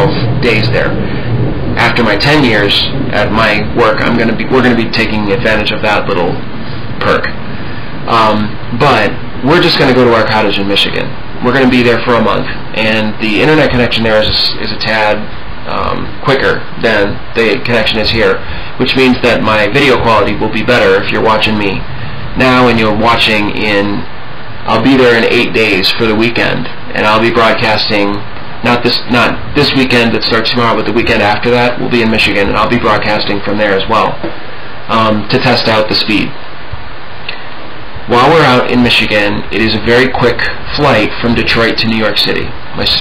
12 days there. After my 10 years at my work, we're going to be taking advantage of that little perk. But we're just going to go to our cottage in Michigan. We're going to be there for a month, and the internet connection there is a tad quicker than the connection is here, which means that my video quality will be better if you're watching me now and you're watching I'll be there in 8 days for the weekend, and I'll be broadcasting not this weekend that starts tomorrow, but the weekend after that. We'll be in Michigan, and I'll be broadcasting from there as well to test out the speed. While we're out in Michigan, it is a very quick flight from Detroit to New York City.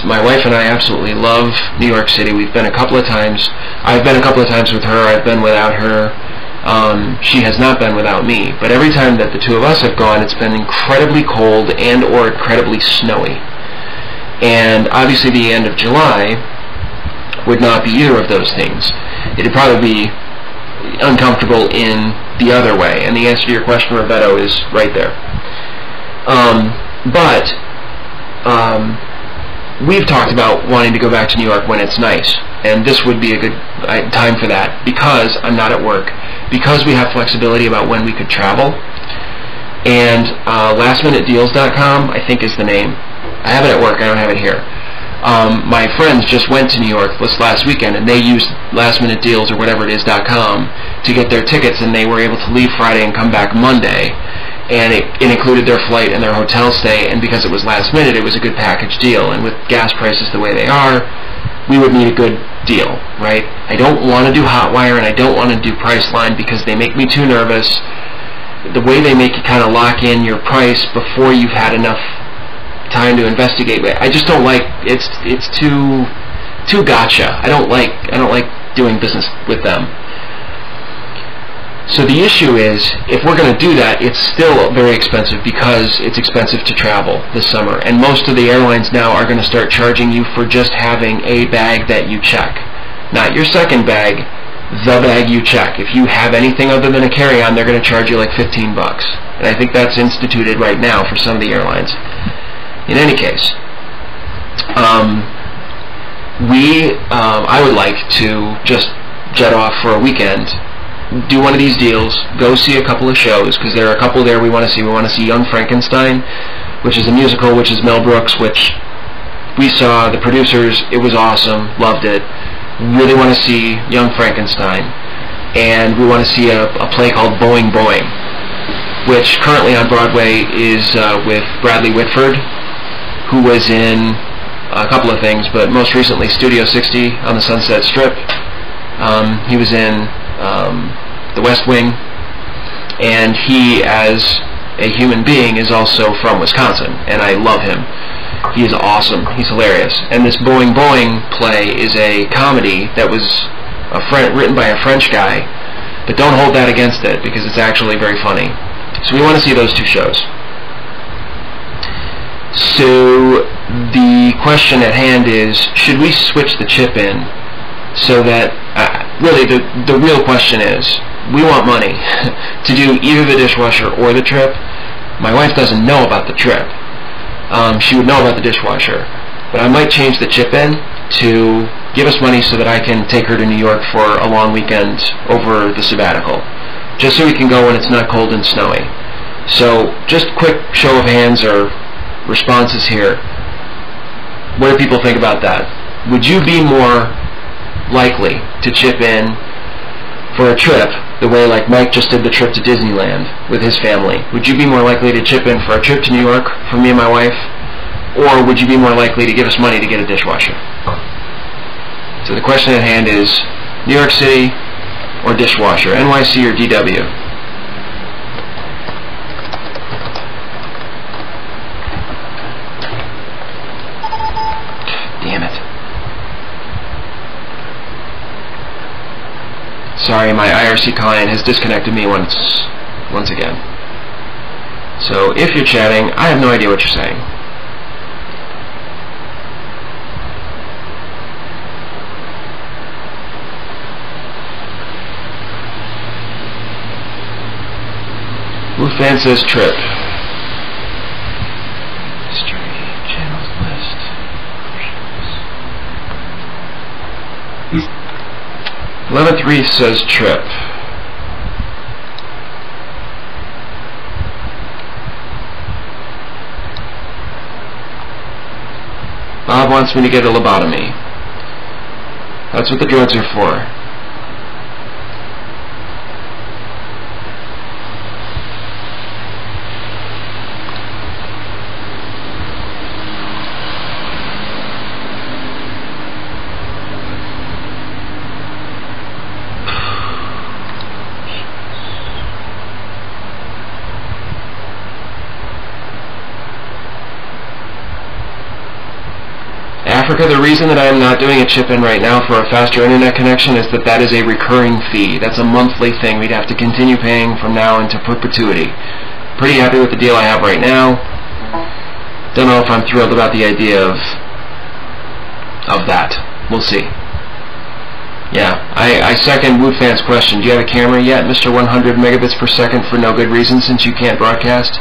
My wife and I absolutely love New York City. We've been a couple of times. I've been a couple of times with her. I've been without her. She has not been without me. But every time that the two of us have gone, it's been incredibly cold and or incredibly snowy. And obviously the end of July would not be either of those things. It'd probably be uncomfortable in the other way, and the answer to your question, Roberto, is right there. We've talked about wanting to go back to New York when it's nice, and this would be a good time for that, because I'm not at work, because we have flexibility about when we could travel, and lastminutedeals.com, I think, is the name. I have it at work, I don't have it here. My friends just went to New York this last weekend, and they used lastminutedeals or whatever it is .com to get their tickets, and they were able to leave Friday and come back Monday, and it included their flight and their hotel stay, and because it was last minute, it was a good package deal. And with gas prices the way they are, we would need a good deal, right? I don't want to do Hotwire, and I don't want to do Priceline because they make me too nervous. The way they make you kind of lock in your price before you've had enough time to investigate, I just don't like. It's too gotcha. I don't like doing business with them. So the issue is, if we're going to do that, it's still very expensive because it's expensive to travel this summer, and most of the airlines now are going to start charging you for just having a bag that you check, not your second bag, the bag you check. If you have anything other than a carry-on, they're going to charge you like $15, and I think that's instituted right now for some of the airlines. In any case, I would like to just jet off for a weekend, do one of these deals, go see a couple of shows, because there are a couple there we want to see. We want to see Young Frankenstein, which is a musical, which is Mel Brooks, which we saw, the producers, it was awesome, loved it. Really want to see Young Frankenstein. And we want to see a play called Boing Boing, which currently on Broadway is with Bradley Whitford, who was in a couple of things, but most recently Studio 60 on the Sunset Strip. He was in The West Wing, and he, as a human being, is also from Wisconsin, and I love him. He is awesome. He's hilarious. And this Boing Boing play is a comedy that was written by a French guy, but don't hold that against it, because it's actually very funny. So we want to see those two shows. So the question at hand is, should we switch the chip in so that, really the real question is, we want money to do either the dishwasher or the trip. My wife doesn't know about the trip. She would know about the dishwasher, but I might change the chip in to give us money so that I can take her to New York for a long weekend over the sabbatical, just so we can go when it's not cold and snowy. So just quick show of hands or responses here. What do people think about that? Would you be more likely to chip in for a trip the way like Mike just did the trip to Disneyland with his family? Would you be more likely to chip in for a trip to New York for me and my wife? Or would you be more likely to give us money to get a dishwasher? So the question at hand is New York City or dishwasher, NYC or DW? Sorry, my IRC client has disconnected me once again. So if you're chatting, I have no idea what you're saying. Wolfman says trip. History, channels list. 11th Reef says trip. Bob wants me to get a lobotomy. That's what the drugs are for. Africa, the reason that I am not doing a chip-in right now for a faster internet connection is that is a recurring fee. That's a monthly thing we'd have to continue paying from now into perpetuity. Pretty happy with the deal I have right now. Don't know if I'm thrilled about the idea of that. We'll see. Yeah, I second WooFan's question. Do you have a camera yet, Mr. 100 megabits per second for no good reason since you can't broadcast?